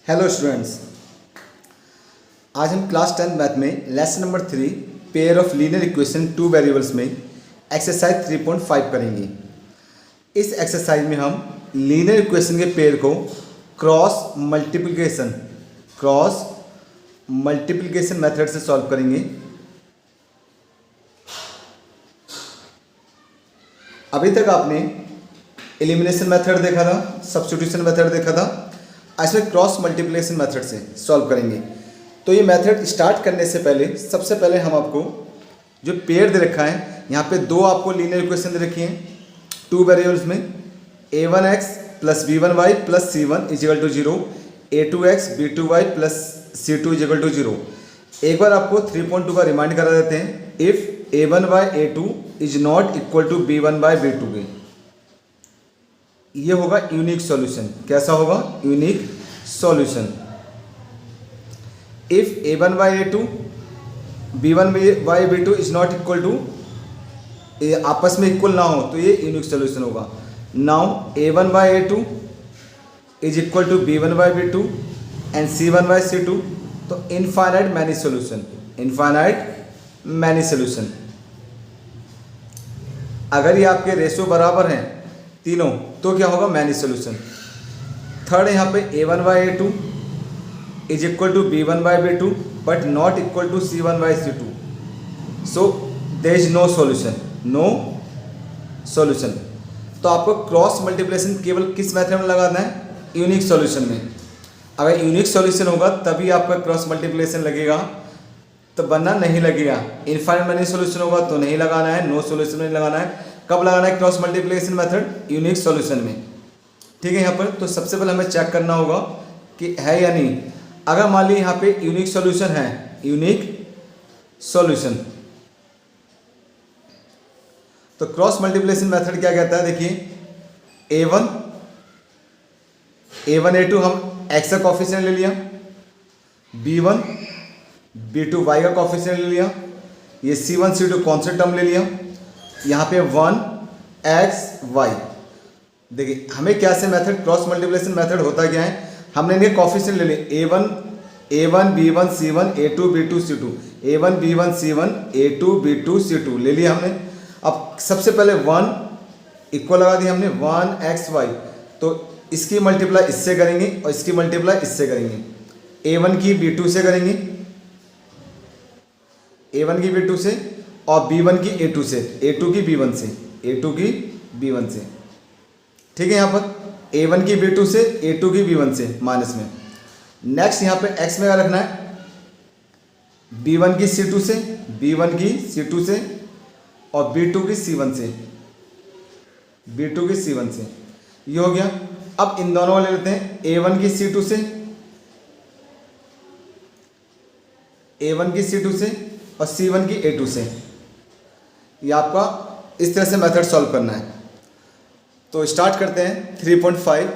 Hello students, आज हम class 10 math में lesson number 3 pair of linear equation two variables में एक्सरसाइज 3.5 करेंगे। इस एक्सरसाइज में हम लीनियर इक्वेशन के पेयर को क्रॉस मल्टीप्लिकेशन मेथड से सॉल्व करेंगे। अभी तक आपने एलिमिनेशन मेथड देखा था, सब्स्टिट्यूशन मेथड देखा था, इसमें क्रॉस मल्टीप्लिकेशन मेथड से सॉल्व करेंगे। तो ये मेथड स्टार्ट करने से पहले सबसे पहले हम आपको जो पेयर दे रखा है, यहाँ पे दो आपको लीनियर इक्वेशन दे रखी हैं टू वेरिएबल्स में, a1x plus b1y plus c1 is equal to 0, a2x b2y plus c2 is equal to 0। एक बार आपको 3.2 का रिमाइंड करा देते हैं। If a1 by a2 is not equal to b1 by b2 के, ये होगा यूनिक सॉल्यूशन। कैसा होगा? Unique solution. If a1 by a2 b1 by b2 is not equal to, आपस में इक्वल ना हो तो ये यूनिक सॉल्यूशन होगा। Now a1 by a2 is equal to b1 by b2 and c1 by c2, तो infinite many solution, infinite many solution. अगर ये आपके रेशो बराबर हैं तीनों, तो क्या होगा? Many solution. थर्ड यहाँ पे a1 by a2 is equal to b1 by b2 but not equal to c1 by c2, so there is no solution, no solution. तो आपको क्रॉस मल्टीप्लिकेशन केवल किस मेथड में लगाना है? यूनिक सॉल्यूशन में। अगर यूनिक सॉल्यूशन होगा तभी आपका क्रॉस मल्टीप्लिकेशन लगेगा, तो वरना नहीं लगेगा। इनफाइनाइट मैनी सॉल्यूशन होगा तो नहीं लगाना है, नो सॉल्यूशन नहीं लगाना है। कब लगाना है cross multiplication method? Unique solution में। ठीक है। यहाँ पर तो सबसे पहले हमें चेक करना होगा कि है या नहीं। अगर मान ली यहाँ पे यूनिक सॉल्यूशन है, यूनिक सॉल्यूशन, तो क्रॉस मल्टीप्लिकेशन मेथड क्या कहता है? देखिए a1 a2 हम x का कॉफिशिएंट ले लिया, b1 b2 y का कॉफिशिएंट ले लिया, ये c1 c2 कॉन्स्टेंट टर्म ले लिया, यहाँ पे 1x y। देखिए हमें क्या से मेथड, क्रॉस मल्टीप्लिकेशन मेथड होता क्या है? हमने इनके कॉफिशिएंट ले लिए a1 b1 c1 a2 b2 c2, a1 b1 c1 a2 b2 c2 ले लिया हमने। अब सबसे पहले 1 इक्वल लगा दिया हमने 1xy, तो इसकी मल्टीप्लाई इससे करेंगे और इसकी मल्टीप्लाई इससे करेंगे। a1 की b2 से करेंगे, a1 की b2 से, और b1 की a2 से, a2 की b1 से, a2 की b1 से। ठीक है। यहाँ पर a1 की b2 से, a2 की b1 से माइनस में। नेक्स्ट यहाँ पे x में क्या रखना है? b1 की c2 से, b1 की c2 से, और b2 की c1 से, b2 की c1 से। ये हो गया। अब इन दोनों वाले लेते हैं, a1 की c2 से, a1 की c2 से और c1 की a2 से। ये आपका इस तरह से मेथड सॉल्व करना है। तो स्टार्ट करते हैं 3.5।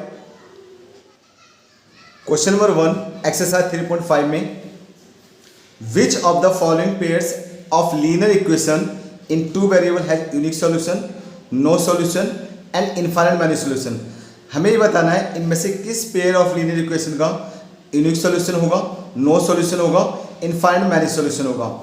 क्वेश्चन नंबर 1 एक्सरसाइज 3.5 में, which of the following pairs of linear equation in two variable has unique solution, no solution and infinite many solution. हमें ये बताना है इनमें से किस पेयर ऑफ लीनियर इक्वेशन का यूनिक सॉल्यूशन होगा, नो सॉल्यूशन होगा, इनफाइनाइट मैनी सॉल्यूशन होगा।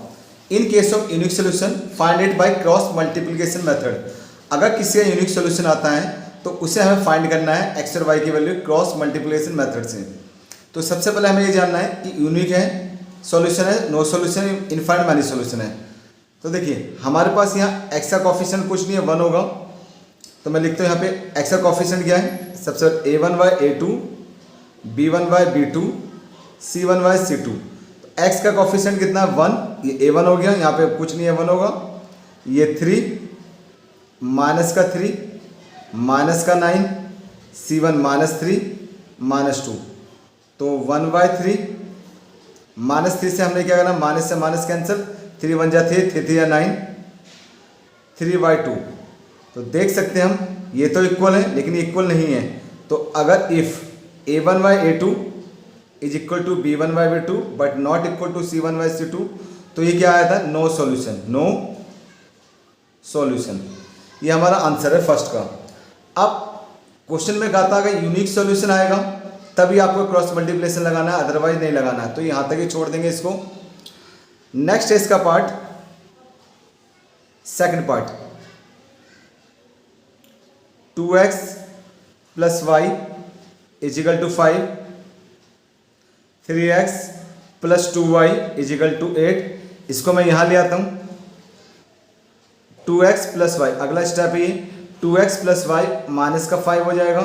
In case of unique solution find it by cross multiplication method. अगर किसी का यूनिक सॉल्यूशन आता है तो उसे हमें फाइंड करना है एक्स और वाई की वैल्यू क्रॉस मल्टीप्लिकेशन मेथड से। तो सबसे पहले हमें ये जानना है कि यूनिक है, सॉल्यूशन है, no solution, infinite many solution है। तो देखिए हमारे पास यहाँ एक्स का कॉफिशिएंट कुछ नहीं है, 1 होगा। तो मैं लिखता हूँ यहाँ पे एक्स का कॉफिशिएंट क्या है? सबसे a1 by a2 b1 by b2 c1 by c2। तो एक्स का कॉफिशिएंट कितना है? 1। ये a1 हो गया, यहाँ पे कुछ नहीं है, 1 होगा। ये 3 माइनस का 3 माइनस का 9 c1 माइनस 3 माइनस 2, तो 1 बाई 3 माइनस 3 से हमने क्या करना? माइनस से माइनस कैंसिल, 3 1 जा 3 3 या 9, 3 बाई 2। तो देख सकते हैं हम ये तो इक्वल है लेकिन ये इक्वल नहीं है। तो अगर if a1 by a2 is equal to b1 by b2 but not equal to c1 by c2, तो ये क्या आया था? No solution, no solution. ये हमारा आंसर है फर्स्ट का। अब क्वेश्चन में कहा था अगर यूनिक सॉल्यूशन आएगा तभी आपको क्रॉस मल्टीप्लिकेशन लगाना है, अदरवाइज नहीं लगाना है। तो यहाँ तक ही छोड़ देंगे इसको। नेक्स्ट है इसका part, second part, 2x plus y is equal to 5, 3x plus 2y is equal to 8। इसको मैं यहाँ ले आता हूँ, 2x प्लस वाई, अगला स्टेप ये 2x प्लस वाई माइनस का 5 हो जाएगा,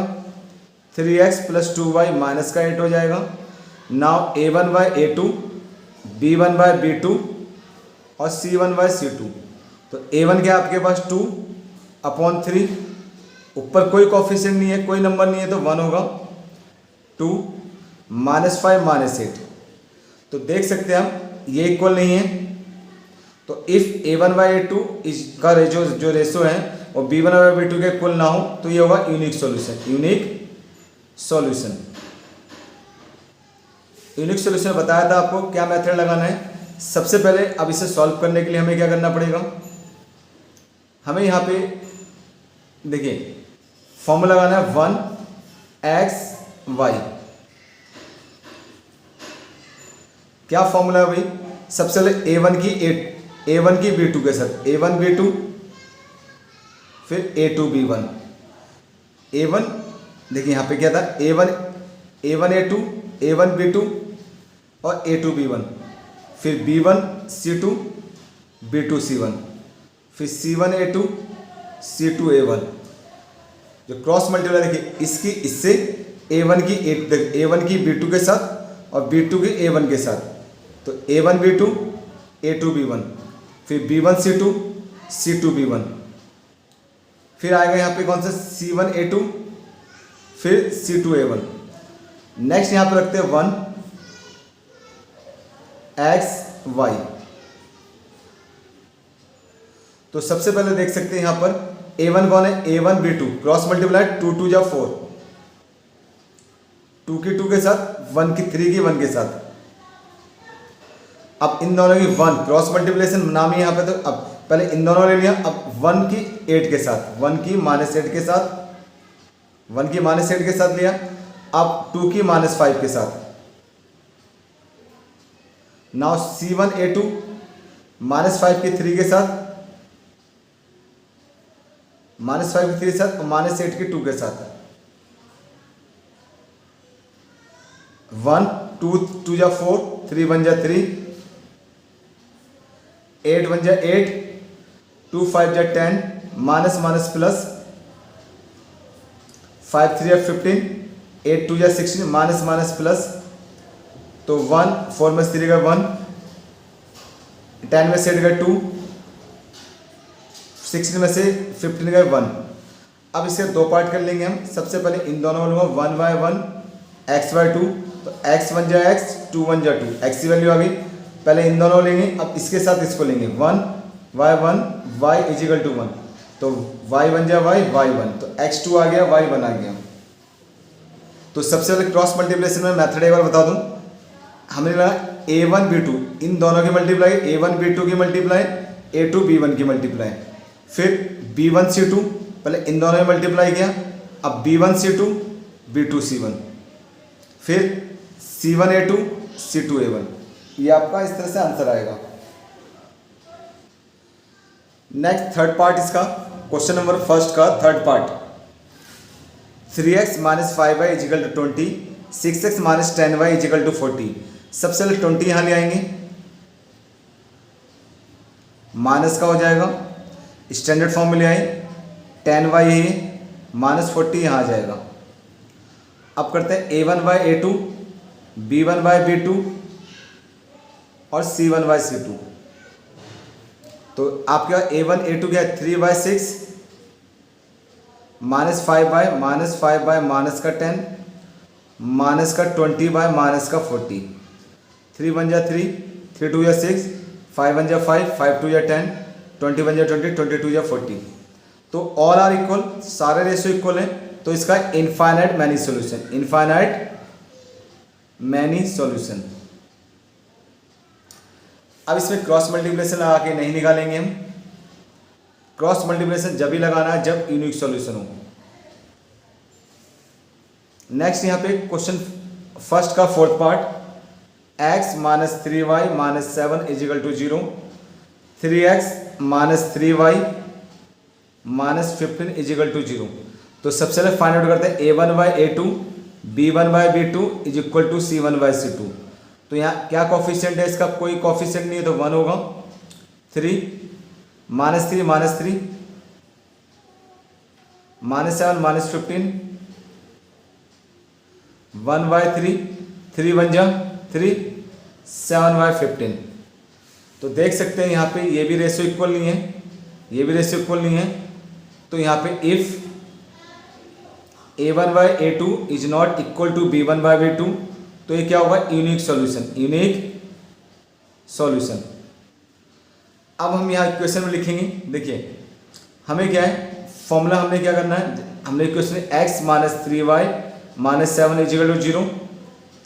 3x प्लस 2y माइनस का 8 हो जाएगा। Now a1 by a2, b1 by b2 और c1 बाय c2। तो a1 क्या आपके पास 2/3, ऊपर कोई कोफिशिएंट नहीं है, कोई नंबर नहीं है, तो 1 होगा। 2 माइनस 5 माइनस 8, तो देख सकते हैं हम ये इक्वल नहीं है। तो इफ़ a1 बाई a2 इसका जो रेशो है और b1 बाई b2 के इक्वल ना हो तो ये होगा यूनिक सॉल्यूशन। यूनिक सॉल्यूशन बताया था आपको क्या मेथड लगाना है। सबसे पहले अब इसे सॉल्व करने के लिए हमें क्या करना पड़ेगा, हमें यहाँ पे देखिए फॉर्मूला लगाना है 1xy। क्या फॉर्मूला है भाई, सबसे पहले a1 की b2 के साथ a1 b2, फिर a2 b1। a1 देखिए यहाँ पे क्या था, a1 a2, a1 b2 और a2 b1, फिर b1 c2, b2 c1, फिर c1 a2, c2 a1। जो क्रॉस मल्टीप्लाई देखिए इसकी इससे a1 की b2 के साथ और b2 की a1 के साथ, तो a1 b2 a2 b1, फिर b1 c2 c2 b1, फिर आएगा यहाँ पे कौन सा c1 a2, फिर c2 a1। नेक्स्ट यहाँ पे रखते हैं 1xy। तो सबसे पहले देख सकते हैं यहाँ पर a1 कौन है, a1 b2, क्रॉस मल्टीप्लाई 2 2 जा 4, 2 की 2 के साथ, 1 की 3 की 1 के साथ। अब इन दोनों की 1 क्रॉस मल्टीप्लिकेशन नाम है यहाँ पे, तो अब पहले इन दोनों ले लिया, अब 1 की 8 के साथ, 1 की माइनस 8 के साथ, 1 की माइनस 8 के साथ लिया, अब 2 की माइनस 5 के साथ। नाउ c1 a2 माइनस 5 की 3 के साथ, माइनस 5 की 3 के साथ और माइनस 8 की 2 के साथ। 1 2 2 जा 4, 3 1 जा 3, 8 1 जा 8, 2 5 जा 10, माइनस माइनस प्लस, 5 3 जा 15, 8 2 जा 16, माइनस माइनस प्लस। तो 1 4 में 3 का 1, 10 में से 8 का 2, 16 में से 15 का 1। अब इसे दो पार्ट कर लेंगे हम। सबसे पहले इन दोनों को लूँगा 1 बाय 1 x बाय 2, तो x 1 जा x, 2 1 जा 2, x की वैल्यू आ गई। पहले इन दोनों लेंगे, अब इसके साथ इसको लेंगे 1 बाय 1 y इजिकल टू 1, तो y 1 जा y, y 1, तो x2 आ गया, y 1 आ गया। तो सबसे पहले क्रॉस मल्टीप्लिकेशन में मेथड एक बार बता दूं, हमने लगाया a1 b2, इन दोनों की मल्टीप्लाई, a1 b2 की मल्टीप्लाई, a2 b1 की मल्टीप्लाई, फिर b1 c2, पहले इन दोनों में मल्टीप्लाई किया, अब b1 c2 b2 c1, फिर c1 a2 c2 a1। ये आपका इस तरह से आंसर आएगा। नेक्स्ट थर्ड पार्ट इसका, क्वेश्चन नंबर फर्स्ट का third part, 3x minus 5y is equal to 20, 6x minus 10y is equal to 40। सबसे पहले 20 यहाँ ले आएंगे, माइनस का हो जाएगा, स्टैंडर्ड फॉर्म में ले आए, 10y है, माइनस 40 यहाँ आ जाएगा। अब करते हैं a1 by a2, b1 by b2 और c1 बाय c2। तो आपका a1 a2 क्या है, 3 बाय 6 माइनस 5 बाय माइनस का 10 माइनस का 20 बाय माइनस का 40, 3 1 जा 3, 3 2 जा 6, 5 1 जा 5, 5 2 जा 10, 20 1 जा 20, 22 जा 40। तो ऑल आर इक्वल, सारे रेशियो इक्वल हैं, तो इसका infinite many solution, infinite many solution. अब इसमें क्रॉस मल्टीप्लिकेशन लगा के नहीं निकालेंगे हम, क्रॉस मल्टीप्लिकेशन जब ही लगाना है जब यूनिक सॉल्यूशन हो। नेक्स्ट यहाँ पे क्वेश्चन फर्स्ट का fourth part x minus 3y minus 7 is equal to 0, 3x minus 3y minus 15 is equal to 0। तो सबसे पहले फाइंड आउट करते हैं a1 by a2 b1 by b2 is equal to c1 by c2। तो यहाँ क्या coefficient है इसका, कोई कॉफिशिएंट नहीं है तो 1 होगा। 3 minus 3 minus 3 minus 7 minus 15 1 by 3 3 1 जा 3 7 बाई 15। तो देख सकते हैं यहाँ पे ये भी रेशियो इक्वल नहीं है, ये भी रेशियो इक्वल नहीं है। तो यहाँ पे if a1 by a2 is not equal to b1 by b2 तो ये क्या होगा, यूनिक सॉल्यूशन, यूनिक सॉल्यूशन। अब हम यहाँ इक्वेशन में लिखेंगे। देखिए हमें क्या है, फॉर्मूला हमने क्या करना है, हमने इक्वेशन में x minus 3y minus 7 is equal to 0,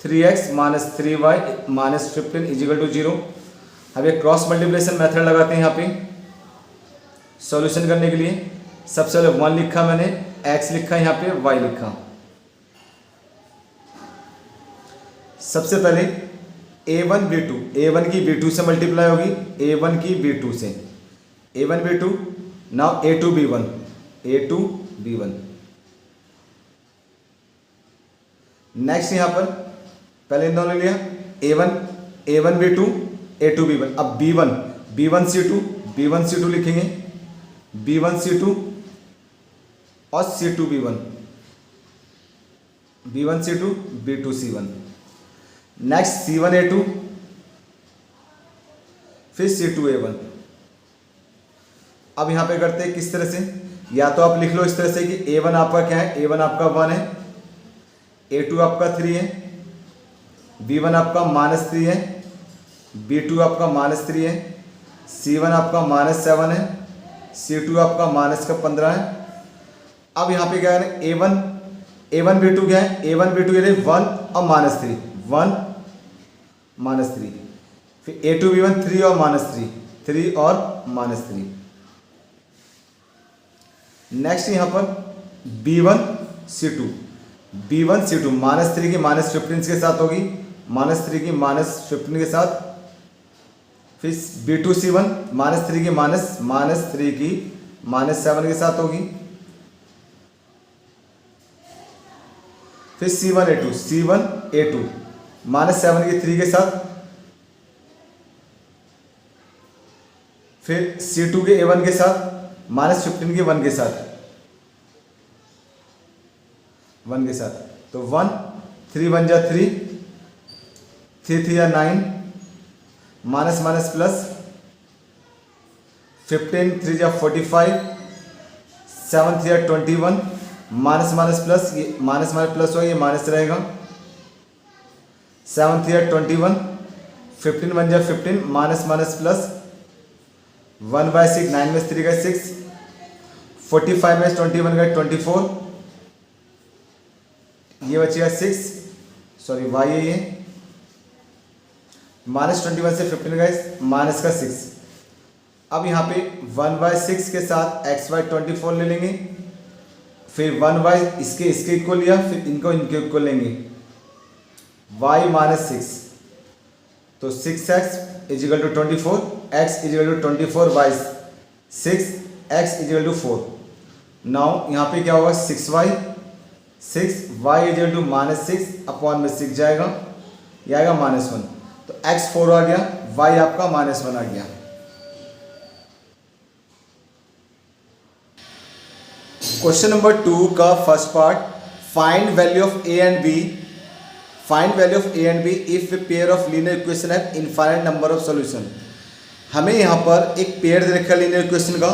3x minus 3y minus 15 is equal to 0। अब ये क्रॉस मल्टीप्लिकेशन मेथड लगाते हैं यहाँ पे सॉल्यूशन करने के लिए। सबसे पहले 1 लिखा मैंने, x लिखा यहाँ पे, y लिखा। सबसे पहले a1 b2, a1 की b2 से मल्टीप्लाई होगी, a1 की b2 से, a1 b2, now a2 b1, a2 b1। Next यहाँ पर पहले इन दोनों लिया a1 b2 a2 b1। अब b1 c2 लिखेंगे, b1 c2 और c2 b1, b1 c2 b2 c1। Next c1 a2 फिर c2 a1। अब यहां पे करते हैं किस तरह से, या तो आप लिख लो इस तरह से कि a1 आपका क्या है, a1 आपका 1 है, a2 आपका 3 है, b1 आपका माइनस 3 है, b2 आपका माइनस 3 है, c1 आपका माइनस 7 है, c2 आपका माइनस का 15 है। अब यहाँ पे क्या है, a1 b2 क्या है, a1 b2 ये 1 और माइनस 3, 1 माइनस 3, फिर a2 b1 3 और माइनस 3 और माइनस 3। नेक्स्ट यहाँ पर b1 c2 माइनस 3 की माइनस 15 के साथ होगी, माइनस 3 की माइनस 15 के साथ। फिर b2 c1 माइनस 3 की माइनस 3 की माइनस 7 के साथ होगी। फिर c1 a2 माइनस 7 की 3 के साथ। फिर c2 के a1 के साथ माइनस 15 के 1 के साथ, तो 1 3 1 जा 3 3 3 जा 9 माइनस माइनस प्लस 15 3 जा 45 7 3 जा 21 माइनस माइनस प्लस, ये माइनस माइनस प्लस होगा, ये माइनस रहेगा। 7 3 जा 21 15 1 जा 15 माइनस माइनस प्लस 1 बाई 6 9 में 3 का 6 45 में 21 का 24, ये बचेगा 6, सॉरी y है ये, माइनस 21 से 15 का माइनस का 6। अब यहाँ पे 1 बाई 6 के साथ x बाई 24 ले लेंगे, फिर 1 बाई इसके इक्वल लिया, फिर इनको इनके इक्वल लेंगे, y माइनस 6, तो 6x is equal to 24, x is equal to 24 by 6, x is equal to 4। Now यहाँ पे क्या होगा, 6y is equal to minus 6 upon में 6 जाएगा, यह आएगा -1। तो x 4 आ गया, y आपका -1 आ गया। क्वेश्चन नंबर 2 का first part, find value of a and b, find value of a and b if pair of linear equation have infinite number of solution. हमें यहाँ पर एक पेयर दे रखा है लीनियर इक्वेशन का,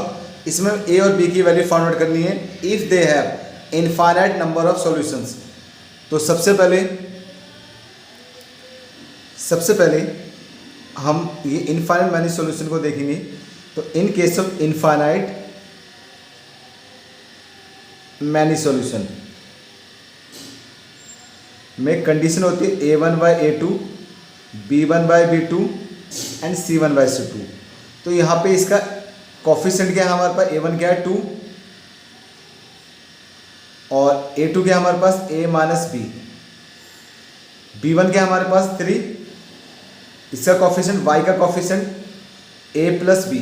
इसमें a और b की वैल्यू फाइंड आउट करनी है if they have infinite number of solutions. तो सबसे पहले हम ये इनफाइनाइट मैनी सॉल्यूशन को देखेंगे। तो इन case of infinite many solution में कंडीशन होती है a1 by a2, b1 by b2 and c1 by c2। तो यहाँ पे इसका कोफिशिएंट क्या है हमारे पास, a1 क्या है 2 और a2 क्या है हमारे पास a माइनस b, b1 क्या है हमारे पास 3, इसका कॉफिशेंट y का coefficient a plus b,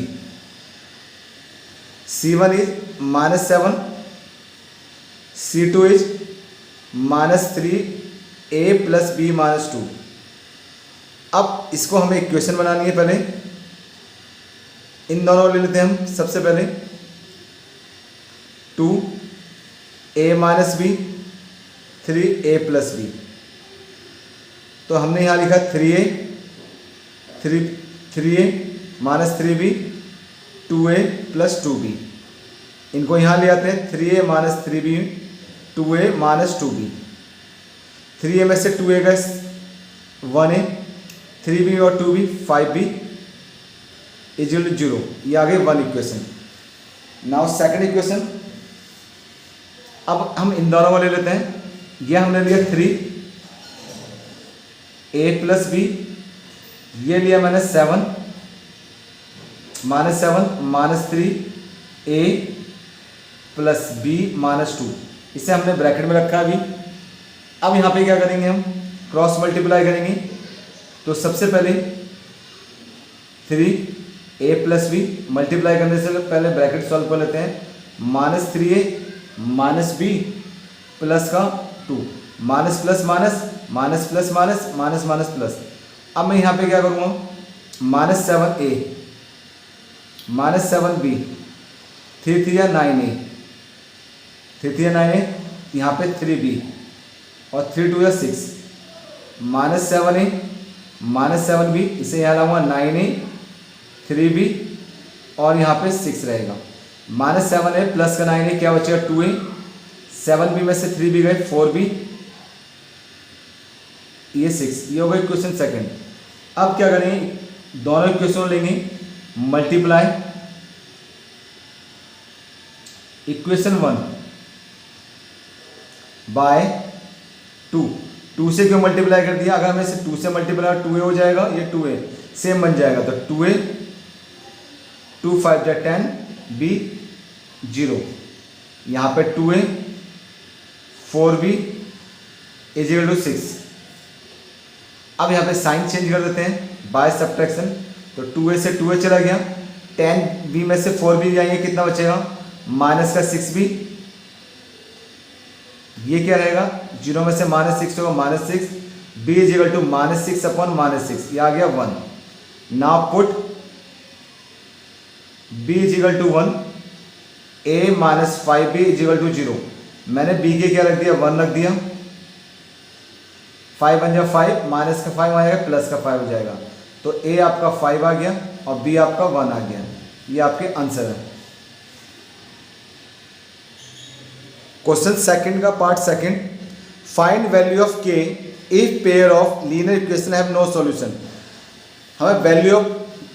c1 is -7, c2 is -3 a plus b -2। अब इसको हमें इक्वेशन बनानी है, पहले इन दोनों ले लेते हैं हम। सबसे पहले 2a minus B 3a plus B, तो हमने यहाँ लिखा 3a minus 3b 2a plus 2b। इनको यहाँ ले आते हैं 3a minus 3b 2a minus 2b। 3a में से 2a का 1a, 3b और 2b 5b इज 0। ये आ गई 1 इक्वेशन। नाउ सेकंड इक्वेशन, अब हम इन दोनों को ले लेते हैं। ये हमने लिया 3a प्लस बी, ये लिया मैंने 7 माइनस 3a प्लस बी -2, इसे हमने ब्रैकेट में रखा अभी। अब यहाँ पे क्या करेंगे, हम क्रॉस मल्टीप्लाई करेंगे। तो सबसे पहले 3a प्लस बी मल्टीप्लाई करने से पहले ब्रैकेट सॉल्व कर लेते हैं। -3a माइनस बी प्लस का 2, minus plus minus minus plus minus minus minus plus. अब मैं यहाँ पे क्या करूँगा, -7a -7b 3 3 9a 3 3 9a, यहाँ पे 3b और 3 2 6, -7a -7b, इसे यहाँ लाऊंगा 9a 3b और यहाँ पे 6 रहेगा। -7a प्लस का 9a क्या बचेगा 2a, 7b में से 3b गए 4b, ये 6। ये हो गई इक्वेशन सेकंड। अब क्या करेंगे, दोनों इक्वेशन लेंगे मल्टीप्लाई। इक्वेशन 1 बाय 2 से क्यों मल्टीप्लाई कर दिया, अगर हमें इसे 2 से मल्टीप्लाई 2a हो जाएगा, ये 2a सेम बन जाएगा। तो 2a 2 5 10 b 0, यहाँ पे 2a 4b is equal to 6। अब यहाँ पे साइन चेंज कर देते हैं बाय सब्ट्रैक्शन। तो 2a से 2a चला गया, 10b में से 4b जाएंगे, कितना बचेगा माइनस का 6b, ये क्या रहेगा 0 में से -6 होगा -6, b is equal to -6 upon -6, ये आ गया 1। Now put b is equal to 1, a minus 5b is equal to 0। मैंने b के क्या रख दिया 1 रख दिया, 5 बन जाए 5, माइनस का 5 आएगा प्लस का 5 हो जाएगा। तो a आपका 5 आ गया और b आपका 1 आ गया। ये आपके आंसर है। क्वेश्चन सेकंड का part second, find value of k if pair of linear equation have no solution. हमें वैल्यू ऑफ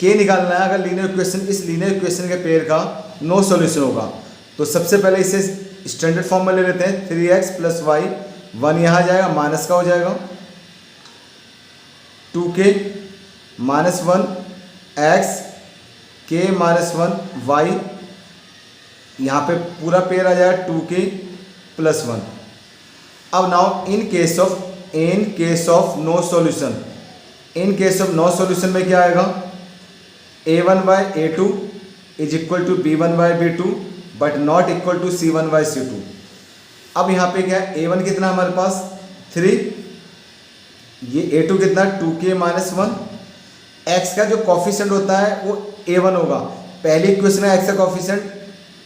k निकालना है अगर लीनियर इक्वेशन, इस लीनियर इक्वेशन के पेयर का नो सॉल्यूशन होगा। तो सबसे पहले इसे स्टैंडर्ड फॉर्म में ले लेते हैं। 3x प्लस वाई, 1 यहाँ जाएगा माइनस का हो जाएगा, 2k minus 1 x k minus 1 y, यहाँ पे पूरा पेयर आ जाएगा 2k प्लस 1। अब now in case of no solution, in case of no solution में क्या आएगा, a1 by a2 is equal to b1 by b2 but not equal to c1 by c2। अब यहाँ पे क्या है, a1 कितना हमारे पास 3, ये a2 कितना 2k माइनस 1, x का जो कॉफिशेंट होता है वो a1 होगा। पहली इक्वेशन में x का कॉफिशेंट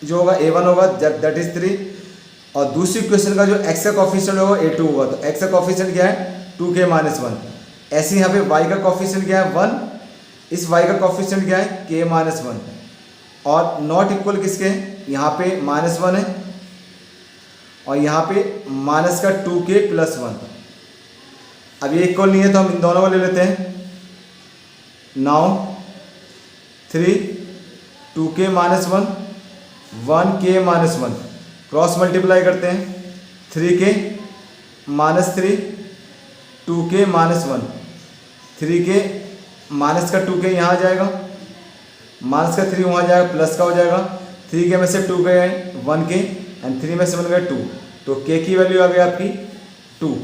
जो होगा a1 होगा, दैट इज 3, और दूसरी इक्वेशन का जो x का कॉफिशेंट होगा a2 होगा। तो x का कॉफिशेंट क्या है 2k माइनस 1। ऐसे यहाँ पे y का कॉफिशेंट क्या है 1, इस y का कॉफिशेंट क्या है k माइनस 1, और नॉट इक्वल किसके, यहाँ पे -1 है और यहाँ पे माइनस का 2k प्लस 1। अब ये इक्वल नहीं है तो हम इन दोनों को ले लेते हैं। Now 3 2k minus 1 1k minus 1, cross multiply करते हैं। 3k minus 3 2k minus 1, 3k minus का 2k यहाँ आ जाएगा, माइनस का 3 वहाँ जाएगा, प्लस का हो जाएगा। 3k में से 2 गए 1k एंड 3 में से 1 गए 2, तो k की वैल्यू आ गई आपकी 2।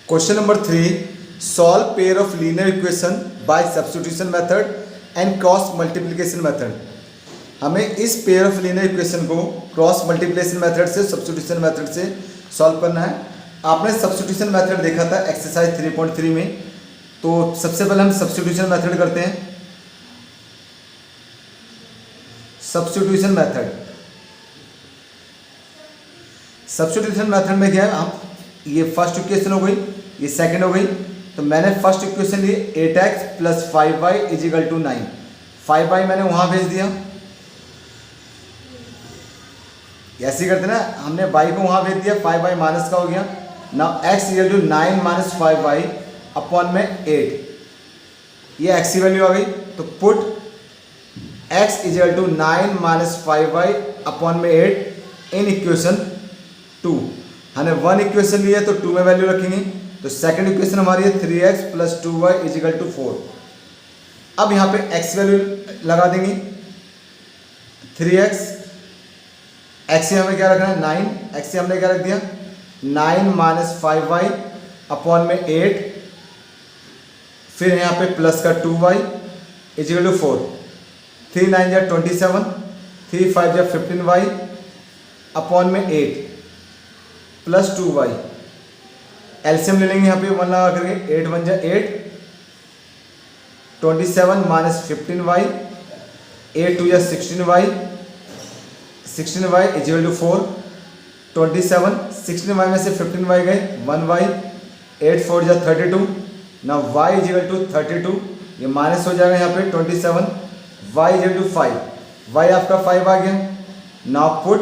Question number 3, solve pair of linear equation by substitution method and cross multiplication method. हमें इस पेयर ऑफ लीनियर इक्वेशन को क्रॉस मल्टीप्लिकेशन मेथड से सब्स्टिट्यूशन मेथड से सॉल्व करना है। आपने सब्स्टिट्यूशन मेथड देखा था एक्सरसाइज 3.3 में, तो सबसे पहले हम सब्स्टिट्यूशन मेथड करते हैं। सब्स्टिट्यूशन मेथड में क्या है, हम ये फर्स्ट इक्वेशन हो गई, ये सेकंड हो गई, तो मैंने फर्स्ट इक्वेशन ली 8x + 5y = 9। 5y मैंने वहाँ भेज दिया, ऐसे ही करते ना, हमने y को वहाँ भेज दिया, 5y माइनस का हो गया ना, x = 9 - 5y अपॉन में 8, ये x की वैल्यू आ गई। तो पुट x = 9 - 5y अपॉन में 8 इन इक्वेशन 2। हमने 1 इक्वेशन लिया तो 2 में वैल्यू रखेंगे, तो सेकंड इक्वेशन हमारी है 3x + 2y = 4। अब यहाँ पे x वैल्यू लगा देंगे, 3x, x से हमें क्या रखना है 9, x से हमने क्या रख दिया 9 - 5y अपॉन में 8, फिर यहाँ पे प्लस का 2y = 4, 3 9 = 27, 3 5 = 15y अपॉन में 8 प्लस 2y। एलसीएम ले लेंगे यहाँ पे 1 लगा करके, 8 1 = 8, 27 - 15y, 8 2 = 16y, 16y = 4, 27, 16y में से 15y गए 1y, 8 4 = 32, ना y = 32, ये माइनस हो जाएगा यहाँ पे 27, y = 5, y आपका 5 आ गया। Now put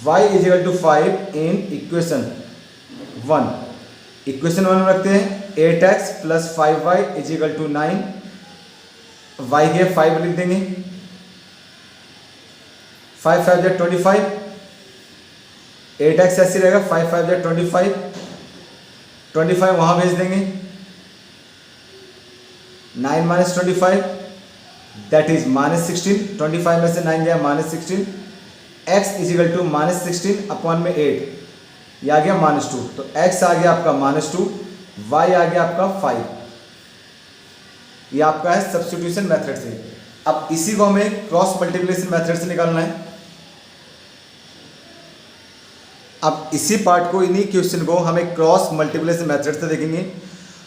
y = 5 in equation 1। Equation 1 में रखते हैं 8x + 5y = 9, y के 5 लिख देंगे, 5 5 = 25, 8x ऐसे रहेगा, 5 5 = 25, 25 वहाँ भेज देंगे, 9 - 25 दैट इज -16, 25 में से 9 गया -16, x = -16 अपॉन में 8, ये आ गया -2, तो x आ गया आपका -2, y आ गया आपका 5। ये आपका है सब्स्टिट्यूशन मेथड से। अब इसी को हमें क्रॉस मल्टीप्लिकेशन मेथड से निकालना है। अब इसी पार्ट को, इन्हीं क्वेश्चन को हमें क्रॉस मल्टीप्लिकेशन मेथड से देखेंगे।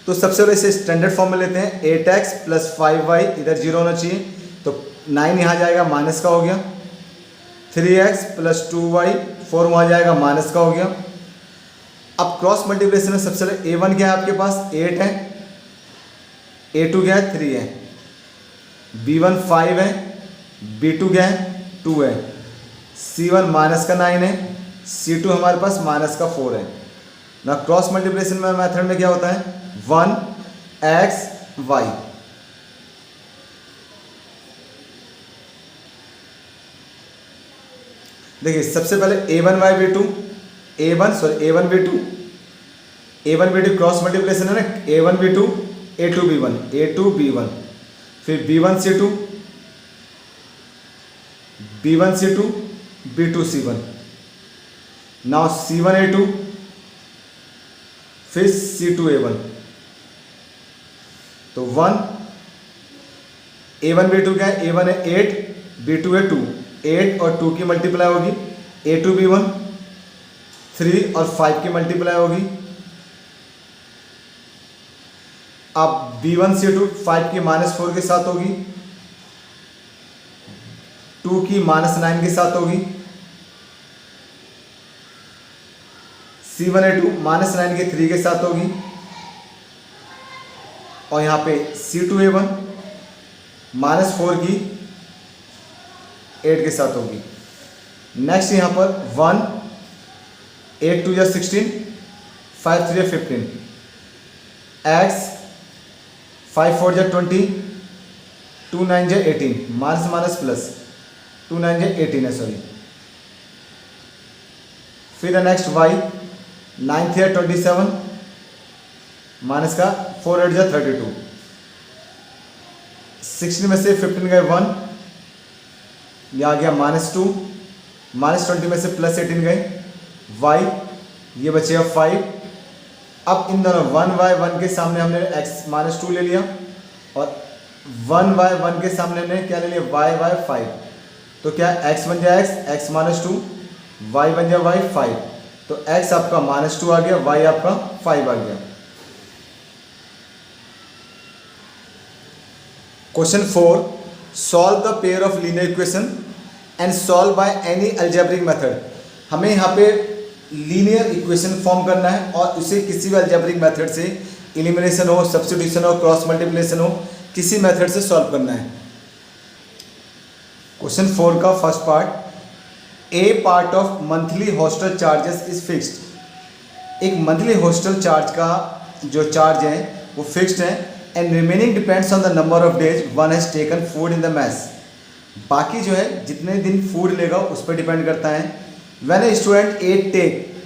तो सबसे पहले इसे स्टैंडर्ड फॉर्म में लेते हैं, 8x + 5y इधर 0 होना चाहिए, तो 9 यहाँ जाएगा माइनस का हो गया, 3x + 2y 4 वहाँ जाएगा माइनस का हो गया। अब क्रॉस मल्टीप्लिकेशन में सबसे पहले a1 क्या है आपके पास 8 है, a2 क्या है 3 है, b1 5 है, b2 क्या है 2 है, c1 माइनस का 9 है, c2 हमारे पास माइनस का 4 है ना। क्रॉस मल्टीप्लिकेशन में मेथड में क्या होता है 1x y। देखिए सबसे पहले a1 b2 क्रॉस मल्टीप्लिकेशन है ना, a1 b2 a2 b1, फिर b1 c2 b2 c1, now c1 a2, फिर c2 a1, तो 1 a1 b2 क्या है, a1 है 8, b2 है 2, 8 और 2 की मल्टीप्लाई होगी, a2 b1 3 और 5 की मल्टीप्लाई होगी। अब b1 c2 5 की -4 के साथ होगी, 2 की -9 के साथ होगी, c1 a2 -9 के 3 के साथ होगी, और यहाँ पे c2 a1 -4 की 8 के साथ होगी। नेक्स्ट यहाँ पर 1 8 2 = 16, 5 3 = 15, x 5 4 = 20, 2 9 = 18, माइनस माइनस प्लस 2 9 = 18 है सॉरी। फिर नेक्स्ट y 9 3 = 27, माइनस का 4 8 = 32, 16 में से 15 गए 1, यह आ गया -2, -20 में से +18 गए, y ये बचेगा 5, अब इन दोनों 1/1 के सामने हमने x-2 ले लिया और 1/1 के सामने हमने क्या ले लिया, y/5। तो क्या x बन जाए x-2, y बन जाए y5। तो x आपका -2 आ गया, y आपका 5 आ गया। Question 4, solve the pair of linear equation and solve by any algebraic method. हमें यहाँ पे लीनियर इक्वेशन फॉर्म करना है और उसे किसी भी अलजेब्रिक मेथड से, एलिमिनेशन हो, सब्स्टिट्यूशन हो, क्रॉस मल्टीप्लिकेशन हो, किसी मेथड से सॉल्व करना है। क्वेश्चन 4 का first part, a part of monthly hostel charges is fixed. एक मंथली हॉस्टल चार्ज का जो चार्ज है वो फिक्स्ड है and remaining depends on the number of days one has taken food in the mess. बाकी जो है जितने दिन फूड लेगा उस पर डिपेंड करता है। When a student A take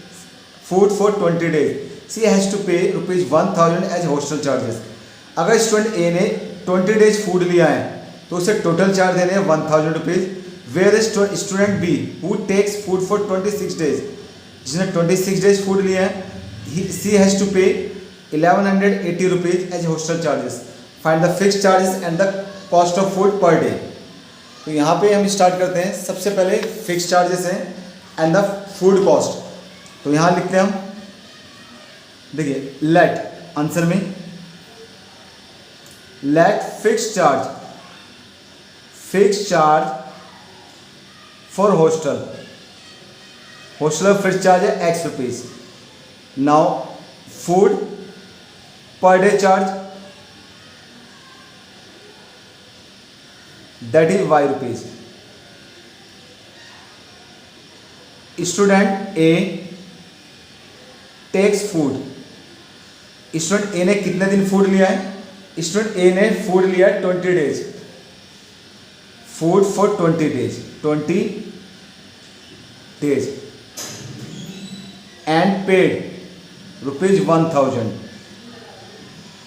food for 20 days she has to pay ₹1000 as hostel charges. अगर स्टूडेंट ए ने 20 डेज फूड लिया है तो उसे टोटल चार्ज देने हैं ₹1000। Where student B who takes food for 26 days, जिसने 26 डेज फूड लिया है, सी has to pay ₹1180 as hostel charges. Find the fixed charges and the cost of food per day. तो यहाँ पे हम स्टार्ट करते हैं। सबसे पहले फिक्स्ड चार्जेस हैं एंड द फूड कॉस्ट। तो यहाँ लिखते हैं हम, देखिए लेट आंसर में let fixed charge for hostel fixed charge है ₹X। Now food per day charge that is ₹Y। Student A takes food, student A ने कितने दिन फूड लिया है, स्टूडेंट ए ने फूड लिया 20 days, food for 20 days and paid ₹1000।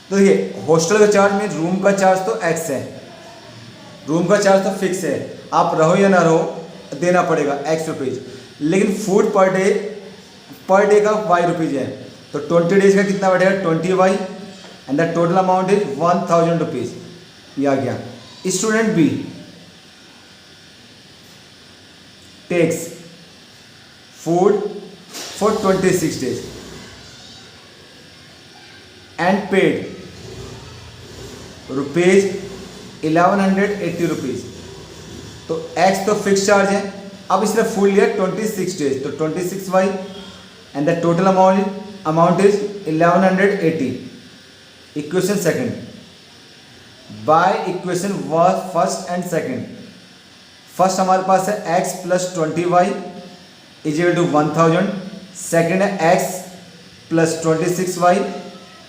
तो देखिए हॉस्टल का चार्ज में रूम का चार्ज तो X है, रूम का चार्ज तो फिक्स है, आप रहो या ना रहो देना पड़ेगा ₹X। लेकिन फूड पर डे का ₹Y है। तो 20 डेज का कितना बैठेगा 20Y and the total amount is ₹1000। ये आ गया। Student B takes food for 26 days and paid ₹1180। तो X तो फिक्स चार्ज है। अब इसने फूड लिया 26 डेज, तो 26Y and the total amount is 1180। Equation second, bye equation first and second. First हमारे पास है X + 20Y = 1000। सेकंड है X + 26Y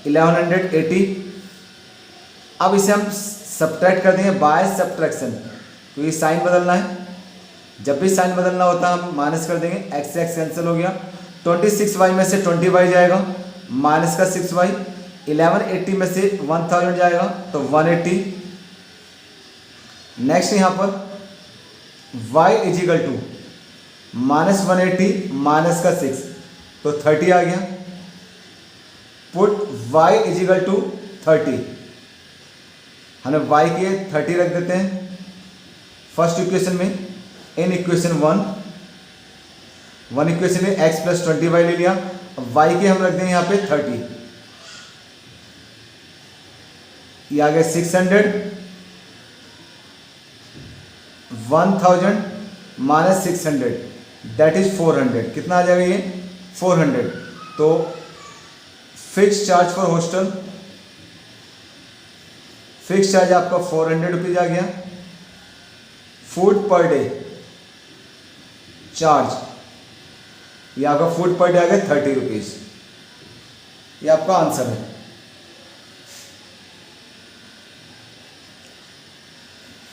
1180। अब इसे हम सब्ट्रैक्ट कर देंगे बाय सब्ट्रैक्शन, क्योंकि साइन बदलना है। जब भी साइन बदलना होता है हम माइनस कर देंगे, x से x कैंसिल हो गया। 26y में से 20y जाएगा, माइनस का 6y। 1180 में से 1000 जाएगा तो 180। नेक्स्ट यहाँ पर y = -180 माइनस का 6 तो 30 आ गया। पुट y = 30, हमें y के 30 रख देते हैं फर्स्ट इक्वेशन में। इन इक्वेशन 1 इक्वेशन में x + 20y ले लिया, अब y के हम रख देंगे यहाँ पे 30। ये आ गया 600, 1000 माइनस 600 दैट इज 400। कितना आ जाएगा ये 400। तो fix charge for hostel, fix charge आपका 400 रुपीज आ गया। फूड पर डे चार्ज, ये आपका फूड पर डे आ गया 30 रुपीज। ये आपका आंसर है।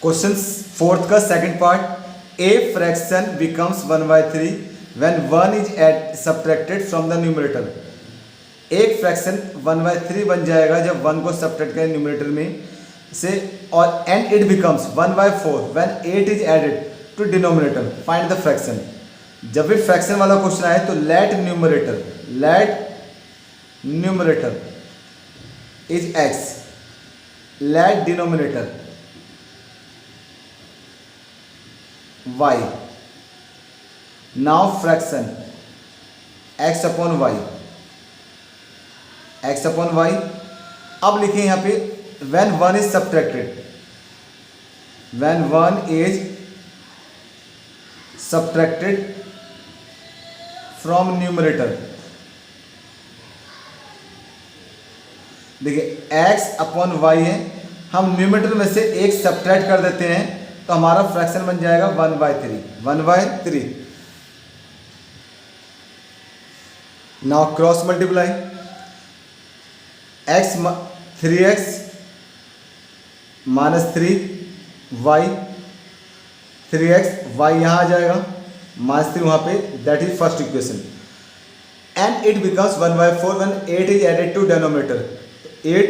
क्वेश्चन 4th का second part, a fraction becomes 1/3 when 1 is subtracted from the numerator. एक फ्रैक्शन 1/3 बन जाएगा जब 1 को सब्ट्रैक्ट करें न्यूमरेटर में से, और and it becomes 1/4 when 8 is added to denominator. Find the fraction. जब भी फ्रैक्शन वाला क्वेश्चन आए तो let numerator is x, let denominator y. Now fraction x upon y, x upon y. अब लिखें यहाँ पे when 1 is subtracted, when 1 is subtracted from numerator. देखिए x अपॉन y है, हम न्यूमरेटर में से एक सब्ट्रैक्ट कर देते हैं तो हमारा फ्रैक्शन बन जाएगा 1/3, 1/3. Now cross multiply, x 3x minus 3y, 3x y यहाँ आ जाएगा माइनस 3 वहाँ पे, that is first equation. And it becomes 1/4 when 8 is added to denominator. 8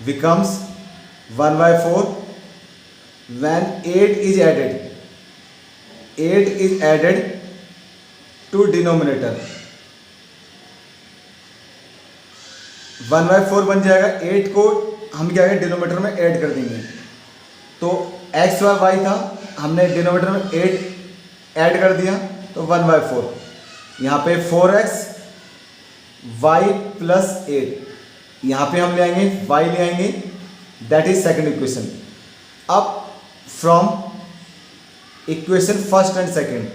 becomes 1/4 when 8 is added, 8 is added to denominator. 1/4 बन जाएगा, 8 को हम क्या करें डिनोमिनेटर में ऐड कर देंगे. तो x y था, हमने डिनोमिनेटर में 8 ऐड कर दिया तो 1/4. यहाँ पे 4x y प्लस 8, यहाँ पे हम ले आएंगे y ले आएंगे, दैट इज सेकंड इक्वेशन. अब from equation first and second,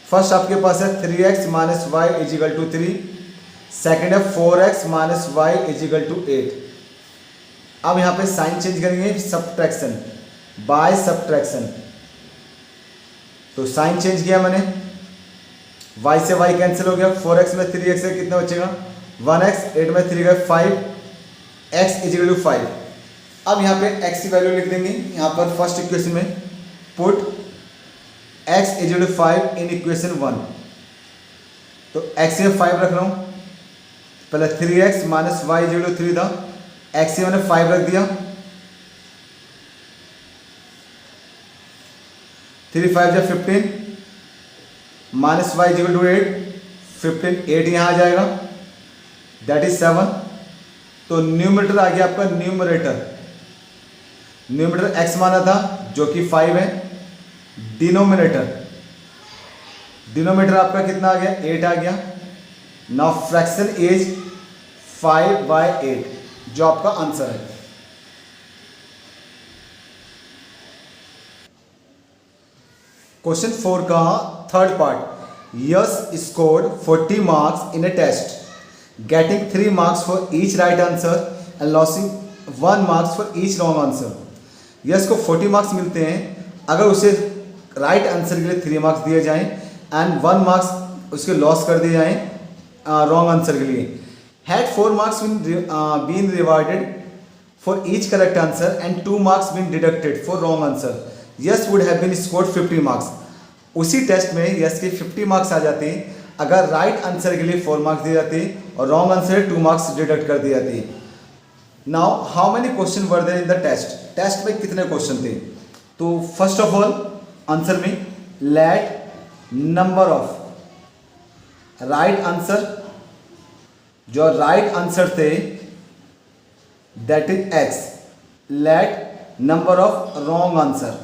first आपके पास है 3x minus y is equal to 3, second है 4x minus y is equal to 8. अब यहाँ पे साइन चेंज करेंगे, सब्ट्रैक्शन बाय सब्ट्रैक्शन. तो साइन चेंज किया मैंने, y से y कैंसिल हो गया, 4x में 3x से कितना बचेगा 1x, 8 में 3 गए 5, x इज इक्वल टू 5. अब यहाँ पे x की वैल्यू लिख देंगे, यहाँ पर फर्स्ट इक्वेशन में put x is equal to 5 in equation 1. तो x में 5 रख रहा हूँ, पहले 3x minus y is equal to 3 था, x में मैंने 5 रख दिया, 3 5 जा 15 minus y is equal to 8, 15 8 यहाँ आ जाएगा, दैट इज 7. तो न्यूमरेटर आ गया आपका, न्यूमरेटर x माना था जो कि 5 है, डिनोमिनेटर आपका कितना आ गया 8 आ गया. नाउ फ्रैक्शन इज 5/8 जो आपका आंसर है. क्वेश्चन 4 का third part, Yash scored 40 marks in a test, getting 3 marks for each right answer and losing 1 marks for each wrong answer. Yash को 40 मार्क्स मिलते हैं अगर उसे राइट आंसर के लिए 3 मार्क्स दिए जाएं एंड 1 मार्क्स उसके लॉस कर दिए जाएं रॉन्ग आंसर के लिए. Had 4 marks been rewarded for each correct answer and 2 marks been deducted for wrong answer, Yash would have been scored 50 marks. उसी टेस्ट में यस के 50 मार्क्स आ जाते हैं अगर राइट आंसर के लिए 4 मार्क्स दिए जाते और रॉन्ग आंसर 2 मार्क्स डिडक्ट कर दिए जाते. Now how many question were there in the test, test में कितने क्वेश्चन थे. तो फर्स्ट ऑफ ऑल आंसर में let number of right answer, जो राइट आंसर थे that is x, let number of wrong answer,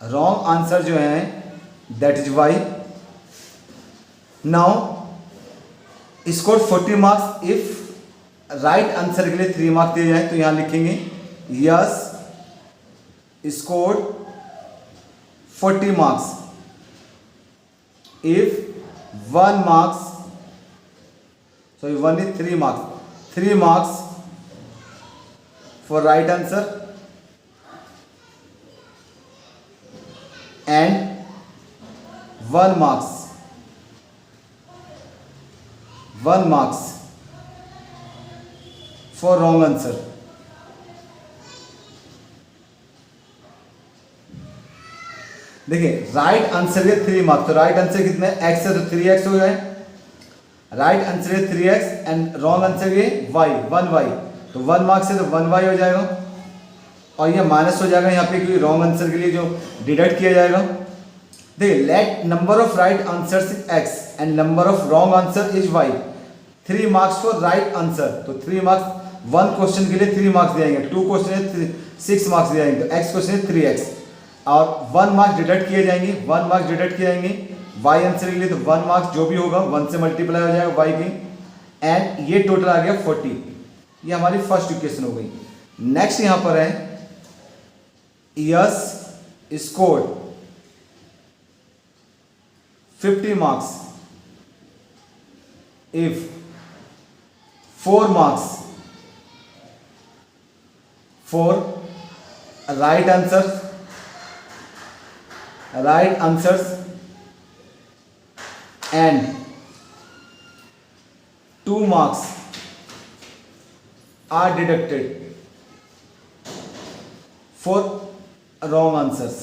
wrong answer जो है that is y. Now score 40 marks, if right answer के लिए 3 marks दिए जाए तो यहां लिखेंगे yes scored 40 marks if 1 marks, so 1 is 3 marks, 3 marks for right answer and 1 marks for wrong answer. देखिए राइट आंसर के 3 मार्क्स, तो राइट आंसर कितने x है तो 3x हो गए, राइट आंसर है 3x एंड रॉन्ग आंसर ये y 1y, तो 1 मार्क्स है तो 1y हो जाएगा और ये माइनस हो जाएगा यहाँ पे क्योंकि रॉन्ग आंसर के लिए जो डिडक्ट किया जाएगा. देखिए late number of right answers is x and number of wrong answer is y, 3 marks for right answer, तो 3 मार्क्स, 1 क्वेश्चन के लिए 3 मार्क्स दिए जाएंगे, 2 क्वेश्चन है 6 मार्क्स दिए जाएंगे, तो x क्वेश्चन है 3x और 1 मार्क्स डिडक्ट किए जाएंगे, 1 मार्क्स डिडक्ट किए जाएंगे y आंसर के लिए, तो 1 मार्क्स जो भी होगा 1 से मल्टीप्लाई हो जाएगा y की, एंड ये टोटल आ गया 40। ये हमारी फर्स्ट इक्वेशन हो गई। नेक्स्ट यहां पर है yes scored 50 marks if 4 marks for right answers and 2 marks are deducted for wrong answers।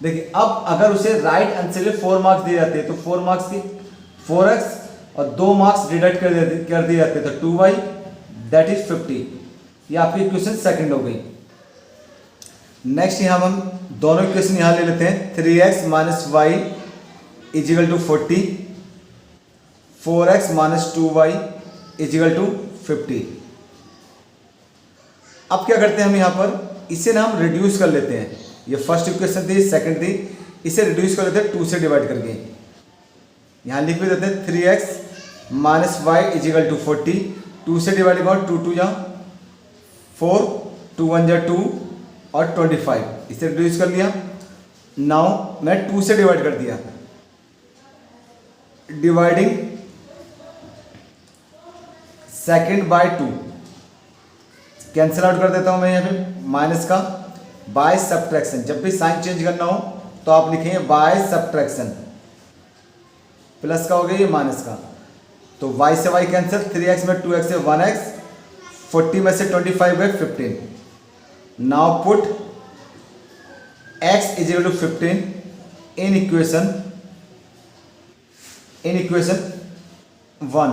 देखिए अब अगर उसे राइट आंसर के 4 मार्क्स दिए जाते हैं तो 4 मार्क्स की 4x और 2 मार्क्स डिडक्ट कर दिए जाते हैं तो 2y दैट इज 50। ये आपकी इक्वेशन सेकंड हो गई। नेक्स्ट यहां हम दोनों इक्वेशन यहां ले लेते हैं, 3x minus y is equal to 40, 4x minus 2y is equal to 50। अब क्या करते हैं हम यहां पर, इसे ना हम रिड्यूस कर लेते हैं, ये फर्स्ट इक्वेशन थी, सेकंड थी, इसे रिड्यूस कर लेते हैं 2 से डिवाइड करके, यहाँ लिख भी देते हैं 3x minus y is equal to 40, 2 से डिवाइड करो, 2 2 जा 4, 2 1 जा 2 और 25, इसे रिड्यूस कर लिया। नाउ मैं 2 से डिवाइड कर दिया, dividing second by 2, cancel out कर देता हूं मैं यहाँ पे माइनस का, बाय सब्ट्रैक्शन, जब भी साइन चेंज करना हो तो आप लिखेंगे बाय सब्ट्रैक्शन, प्लस का हो गया ये माइनस का, तो y से y कैंसिल, 3x में 2x से 1x, 40 में से 25 है 15। Now put x is equal to 15 in equation 1,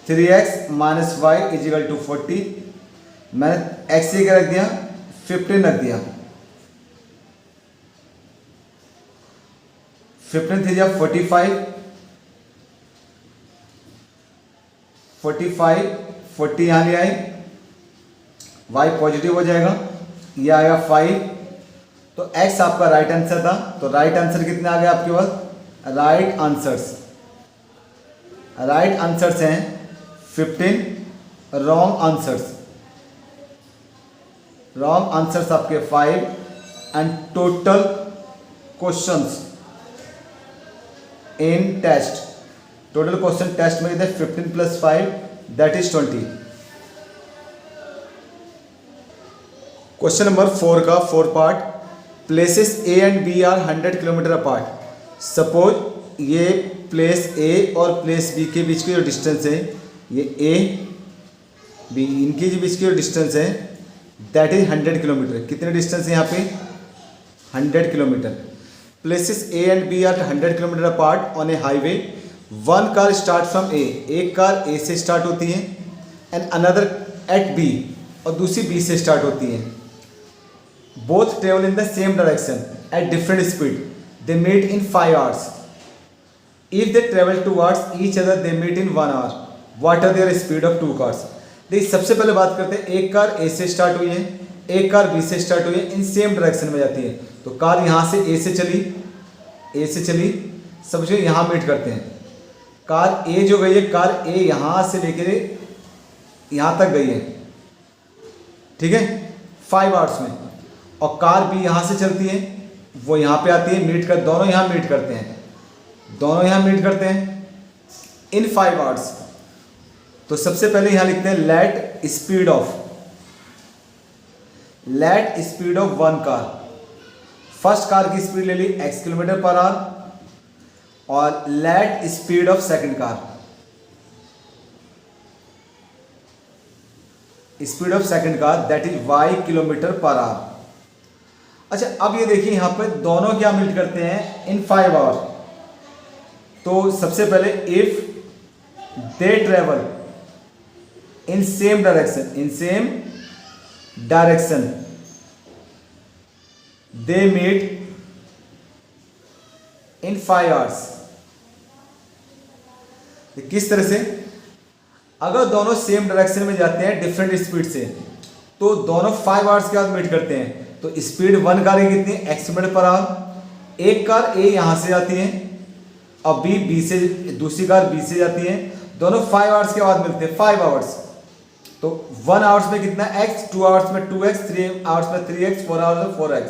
3x minus y is equal to 40, मैंने x से क्या रख दिया 15 रख दिया, 15 थी 45, 40 यहाँ ले आए, y पॉजिटिव हो जाएगा, ये आएगा 5, तो x आपका राइट आंसर था, तो राइट आंसर कितने आ गए आपके पास, राइट आंसर्स हैं 15, रॉन्ग आंसर्स आपके 5 and total questions in test, total question test में कितने 15 plus 5 that is 20। Question number 4 का 4 part, places A and B are 100 kilometre apart. Suppose ये प्लेस ए और प्लेस बी के बीच की जो डिस्टेंस है, ये ए बी इनके जो बीच की जो डिस्टेंस है दैट इज 100 किलोमीटर। कितने डिस्टेंस है यहाँ पे 100 kilometre. Places A and B are 100 kilometre apart on a highway, one car start from A, एक कार ए से स्टार्ट होती है, एंड अनदर एट बी, और दूसरी बी से स्टार्ट होती है। Both travel in the same direction at different speed, they meet in 5 hours। If they travel towards each other they meet in 1 hour, what are their speed of 2 cars। देखिए सबसे पहले बात करते हैं, एक कार ए से स्टार्ट हुई है, एक कार बी से स्टार्ट हुई है, इन सेम डायरेक्शन में जाती है, तो कार यहाँ से ए से चली, समझिए यहाँ मीट करते हैं। कार ए जो गई है, कार ए यहाँ से लेकर यहाँ तक गई है, ठीक है 5 hours में, और कार बी यहाँ से चलती है, वो यहाँ पे आती है, मीट कर, दोनों यहाँ मीट करते हैं इन 5 hours। तो सबसे पहले यहाँ लिखते हैं let speed of one car. First car की स्पीड ले ली x किलोमीटर पर आवर, और let speed of second car, that is y kilometre per our. अच्छा अब ये देखिए यहाँ पे दोनों क्या मीट करते हैं इन 5 hours। तो सबसे पहले if they travel in same direction, they meet in 5 hours. किस तरह से? अगर दोनों सेम डायरेक्शन में जाते हैं डिफरेंट स्पीड से, तो दोनों 5 आवर्स के बाद मीट करते हैं, तो स्पीड 1 कार की कितनी है? x metre per hour. एक कार A यहाँ से जाती है और B से, दूसरी कार B से जाती है, दोनों 5 आवर्स के बाद मिलते हैं, 5 आवर्स। तो 1 आवर्स में कितना x, 2 आवर्स में 2x, 3 आवर्स में 3x, 4 आवर्स में 4x,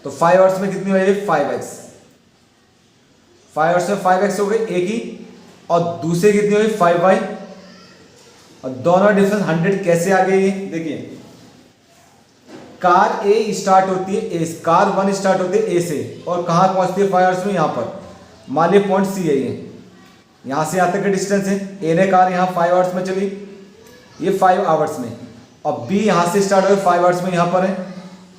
तो 5 आवर्स में कितनी हो जाएगी? 5x। 5 आवर्स में 5x हो गई एक ही, और दूसरे कितनी हुई? 5y। और दोनों डिफरेंस 100 कैसे आ गई? देखिए, कार A स्टार्ट होती है A, कार 1 स्टार्ट होती है A से, और कहाँ पहुंचती है 5 आवर्स में? यहाँ पर। मान लीजिए पॉइंट C है, ये यहाँ से यहाँ तक का डिस्टेंस है। A ने कार यहाँ 5 आवर्स में चली, ये 5 आवर्स में, और B यहाँ से स्टार्ट हो 5 आवर्स में यहाँ पर है।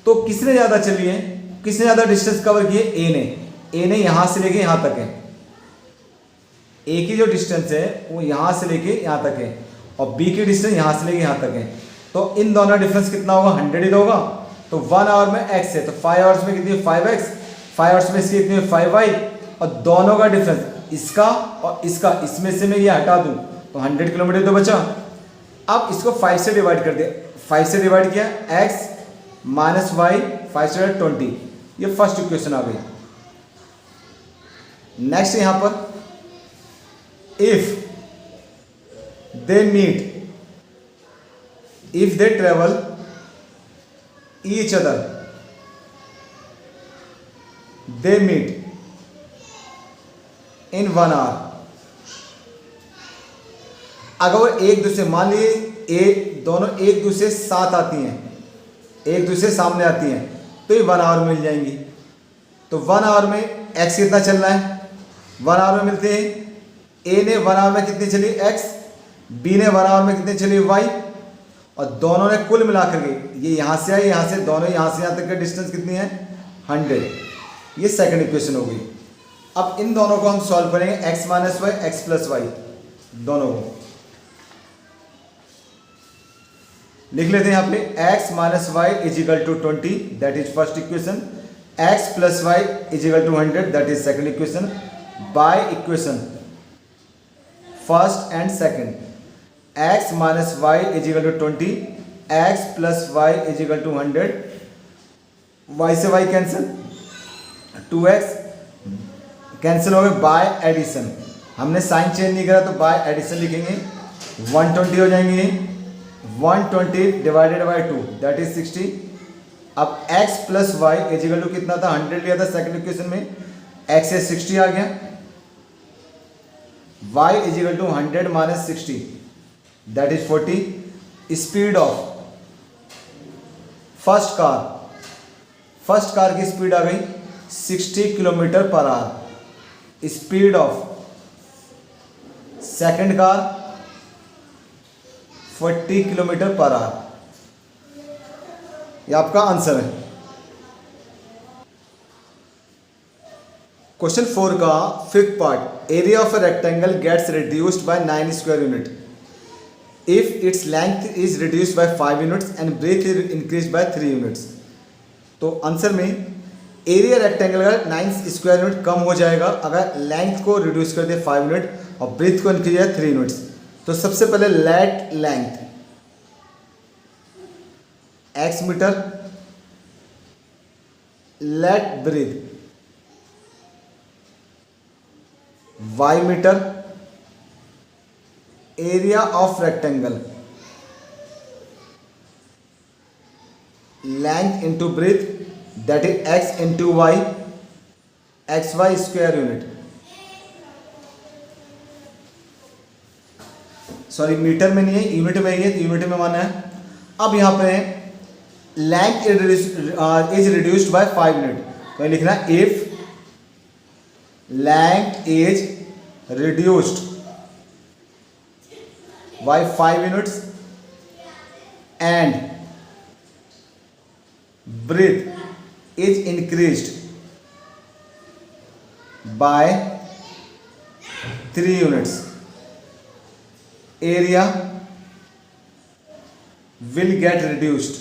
तो किसने ज़्यादा चली है? किसने ज़्यादा डिस्टेंस कवर किए? A ने। A ने यहाँ से लेके यहाँ तक है, A की जो डिस्टेंस है वो यहाँ से लेके यहाँ तक है, और B की डिस्टेंस यहाँ से लेके यहाँ तक है। तो इन दोनों डिफरेंस कितना होगा? 100 ही होगा। तो 1 आवर में x है, तो 5 आवर्स में कितनी? 5x। 5 आवर्स में इसकी कितनी? 5y। और दोनों का डिफरेंस इसका और इसका, इसमें से मैं ये हटा दूं तो 100 किलोमीटर तो बचा। अब इसको 5 से डिवाइड कर दिया, 5 से डिवाइड किया, x माइनस वाई, 5 से 20, ये फर्स्ट इक्वेशन आ गई। नेक्स्ट यहां पर, if they meet, if they travel each other, they meet in 1 hour। अगर वो एक दूसरे, मान लीजिए दोनों एक दूसरे साथ आती हैं, एक दूसरे सामने आती हैं, तो ये 1 आवर मिल जाएंगी। तो 1 आवर में x कितना चल रहा है? 1 आवर में मिलते हैं। A ने 1 आवर में कितनी चली? x। B ने 1 आवर में कितनी चली? y। और दोनों ने कुल मिलाकर के, ये यहाँ से आए, यहाँ से, दोनों यहाँ से यहाँ तक का डिस्टेंस कितनी है? 100। ये सेकंड इक्वेशन हो गई। अब इन दोनों को हम सॉल्व करेंगे, x minus y, x plus y, दोनों को लिख लेते हैं यहाँ पे। x minus y is equal to 20, that is first equation. x plus y is equal to 100, that is second equation. By equation first and second, x minus y is equal to 20, x plus y is equal to 100, y से y cancel, 2x cancel हो गए by addition. हमने sign change नहीं करा तो by addition लिखेंगे, 120 हो जाएंगे, 120 डिवाइडेड बाई 2 दैट इज 60। अब x plus y is equal to कितना था? 100 लिया था सेकंड इक्वेशन में, x से 60 आ गया, y is equal to 100 minus 60 that is 40। Speed of first car की स्पीड आ गई 60 kilometre per hour. Speed of second car 40 kilometre per hour. ये आपका आंसर है। क्वेश्चन 4 का fifth part, area of a rectangle gets reduced by 9 square unit if its length is reduced by 5 units and breadth is increased by 3 units। तो answer में area rectangle का 9 square unit कम हो जाएगा अगर length को reduce कर दिया 5 unit और ब्रेथ को इंक्रीज किया 3 यूनिट्स। तो सबसे पहले let length x metre, let breadth y metre, area of rectangle length into breadth that is x into y, x y square unit, sorry metre में नहीं है यूनिट में ही है, तो यूनिट में माना है। अब यहां पे length is reduced by 5 unit, तो लिखना if length is reduced by 5 units and breadth is increased by 3 units, area will get reduced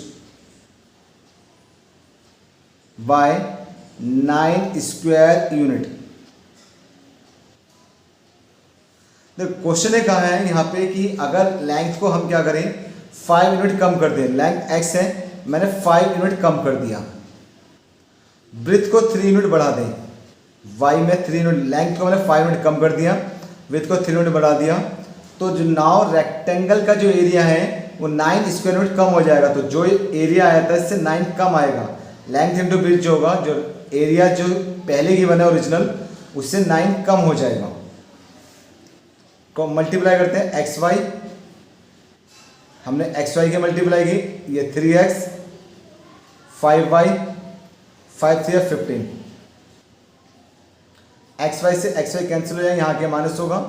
by 9 square unit. देखो क्वेश्चन ने कहा है यहाँ पे कि अगर लेंथ को हम क्या करें 5 यूनिट कम कर दें, लेंथ x है, मैंने 5 यूनिट कम कर दिया, ब्रेथ को 3 यूनिट बढ़ा दें, y में 3 यूनिट, लेंथ को मैंने 5 यूनिट कम कर दिया, ब्रेथ को 3 यूनिट बढ़ा दिया, तो जो नाउ रेक्टेंगल का जो एरिया है वो 9 स्क्वायर यूनिट कम हो जाएगा। तो जो एरिया आया था इससे 9 कम आएगा, लेंथ इंटू ब्रेथ जो होगा, जो एरिया जो पहले की बना ओरिजिनल उससे 9 कम हो जाएगा। को मल्टीप्लाई करते हैं एक्स वाई, हमने एक्स वाई की मल्टीप्लाई की, ये 3x 5y 5 3 15, एक्स वाई से एक्स वाई कैंसिल हो जाएगा, यहाँ के माइनस होगा,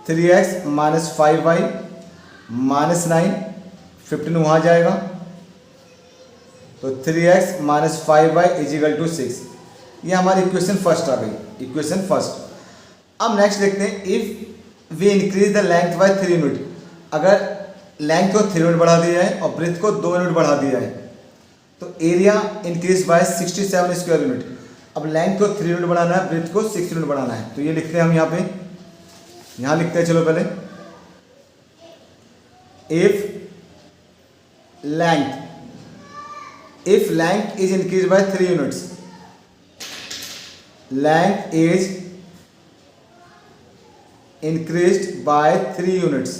3x माइनस 5y माइनस 9 15 वहाँ जाएगा, तो 3x minus 5y is equal to 6। ये हमारी इक्वेशन फर्स्ट आ गई, इक्वेशन फर्स्ट। अब नेक्स्ट देखते हैं, if we increase the length by 3 unit, अगर लेंथ को 3 यूनिट बढ़ा दिया है और ब्रेथ को 2 यूनिट बढ़ा दिया है तो area increase by 67 square unit. अब लेंथ को 3 यूनिट बढ़ाना है, ब्रेथ को 6 यूनिट बढ़ाना है, तो ये लिखते हैं हम यहाँ पे, यहाँ लिखते हैं, चलो पहले, if length is increased by 3 units, length is increased by 3 units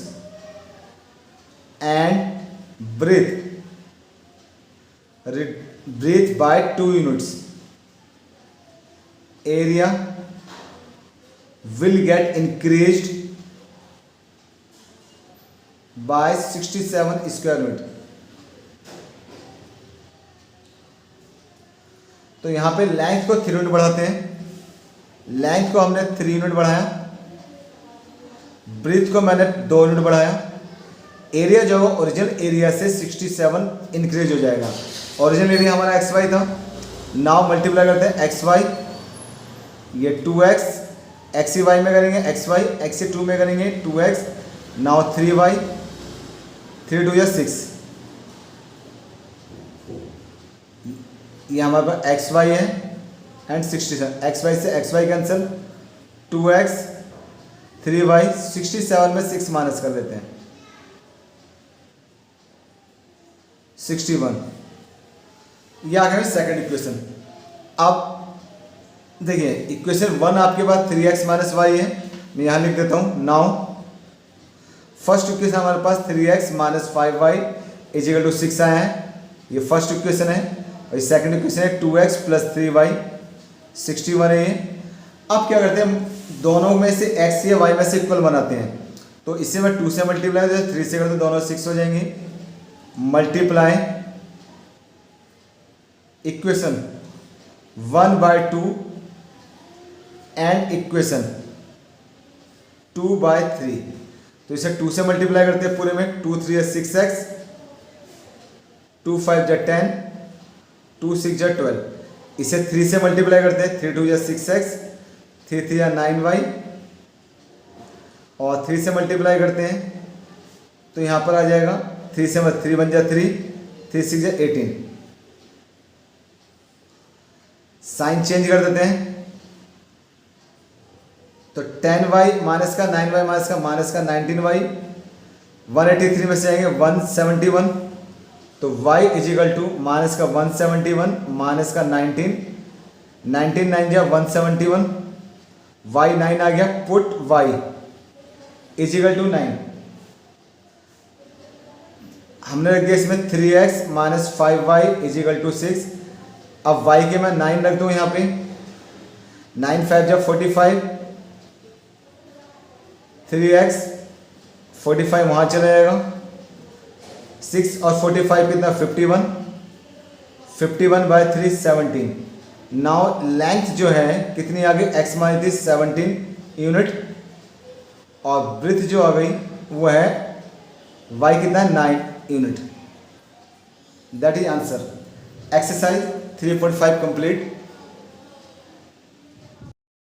and breadth by 2 units, area will get increased by 67 square unit. तो यहाँ पे लेंथ को 3 यूनिट बढ़ाते हैं, लेंथ को हमने 3 यूनिट बढ़ाया, ब्रेथ को मैंने 2 यूनिट बढ़ाया, एरिया जो है ओरिजिनल एरिया से 67 इंक्रीज हो जाएगा। ओरिजिनल एरिया हमारा एक्स वाई था, नाउ मल्टीप्लाई करते हैं एक्स वाई, ये 2x, एक्स ही वाई में करेंगे, एक्स वाई, एक्स ही 2 में करेंगे 2x, नाउ 3y, 3 2 या 6, ये हमारे पास एक्स वाई है एंड 67, एक्स वाई से x y cancel, 2x 3y, 67 में 6 माइनस कर लेते हैं, 61। ये आ गया सेकंड इक्वेशन। अब देखिए इक्वेशन 1 आपके पास 3x माइनस वाई है, मैं यहाँ लिख देता हूँ। नाउ फर्स्ट इक्वेशन हमारे पास 3x minus 5y is equal to 6 आया है, ये फर्स्ट इक्वेशन है, और सेकंड इक्वेशन है 2x प्लस 3y 61 है ये। अब क्या करते हैं, दोनों में से x या y में से इक्वल बनाते हैं, तो इसे मैं 2 से मल्टीप्लाई करते हैं, 3 से करते दोनों 6 हो जाएंगे, मल्टीप्लाई इक्वेशन 1/2 एंड इक्वेशन 2/3, तो इसे 2 से मल्टीप्लाई करते हैं पूरे में, 2 3 6x, 2 5 10, 2 6 12, इसे 3 से मल्टीप्लाई करते हैं, 3 2 6x, 3 3 9y, और 3 से मल्टीप्लाई करते हैं तो यहाँ पर आ जाएगा 3 से 3 बन जाए 3, 3 6 18, साइन चेंज कर देते हैं, तो 10y माइनस का 9y माइनस का 19y, 183 में से आएंगे 171, तो y is equal to minus का 171 माइनस का 19 9 गया 171, y 9 आ गया, put y is equal to 9, हमने रख दिया इसमें 3x minus 5y is equal to 6। अब y के मैं 9 रख दूँ यहाँ पे, 9 5 जब 45, 3x 45 वहाँ चला जाएगा, 6 और 45 कितना 51, 51/3 17। नाउ लेंथ जो है कितनी आ गई, x माइनस थी 17 यूनिट, और ब्रेथ जो आ गई वो है y कितना 9 unit. That is answer. Exercise 3.5 complete.